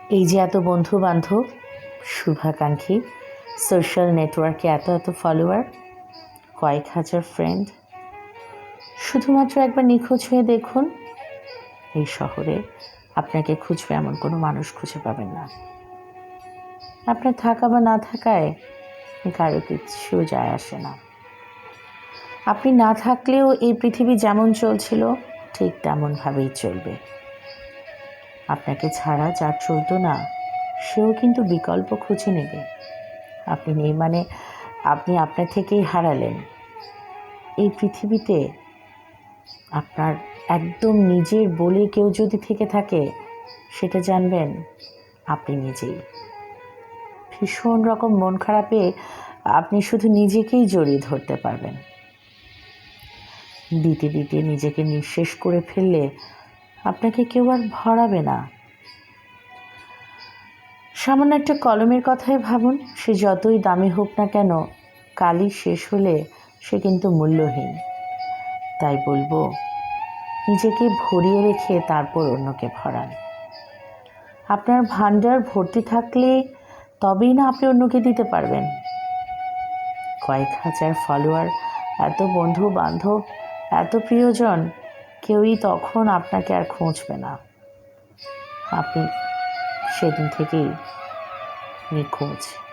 এই যে এত বন্ধু বান্ধব, শুভাকাঙ্ক্ষী, সোশ্যাল নেটওয়ার্কে এত ফলোয়ার, কয়েক হাজার ফ্রেন্ড, শুধুমাত্র একবার নিখোঁজ হয়ে দেখুন, এই শহরে আপনাকে খুঁজবে এমন কোনো মানুষ খুঁজে পাবেন না। আপনার থাকা বা না থাকায় কারো কিচ্ছু যায় আসে না। আপনি না থাকলেও এই পৃথিবী যেমন চলছিল ঠিক তেমনভাবেই চলবে। আপনাকে ছাড়া যার চলতো না সেও কিন্তু বিকল্প খুঁজে নেবে। আপনি নেই মানে আপনি আপনার থেকেই হারালেন। এই পৃথিবীতে আপনার একদম নিজের বলে কেউ যদি থেকে থাকে, সেটা জানবেন আপনি নিজেই। ভীষণ রকম মন খারাপে আপনি শুধু নিজেকেই জড়িয়ে ধরতে পারবেন। দিতে দিতে নিজেকে নিঃশেষ করে ফেললে আপনাকে কেউ আর ভরাবে না। সামান্য একটা কলমের কথাই ভাবুন, সে যতই দামি হোক না কেন, কালি শেষ হলে সে কিন্তু মূল্যহীন। তাই বলবো, নিজেকে ভরিয়ে রেখে তারপর অন্যকে ভরান। আপনার ভান্ডার ভর্তি থাকলে তবেই না আপনি অন্যকে দিতে পারবেন। কয়েক হাজার ফলোয়ার, এত বন্ধু বান্ধব, এত প্রিয়জন, কেউই তখন আপনাকে আর খুঁজবে না। আপনি সেদিন থেকেই নিখোঁজ।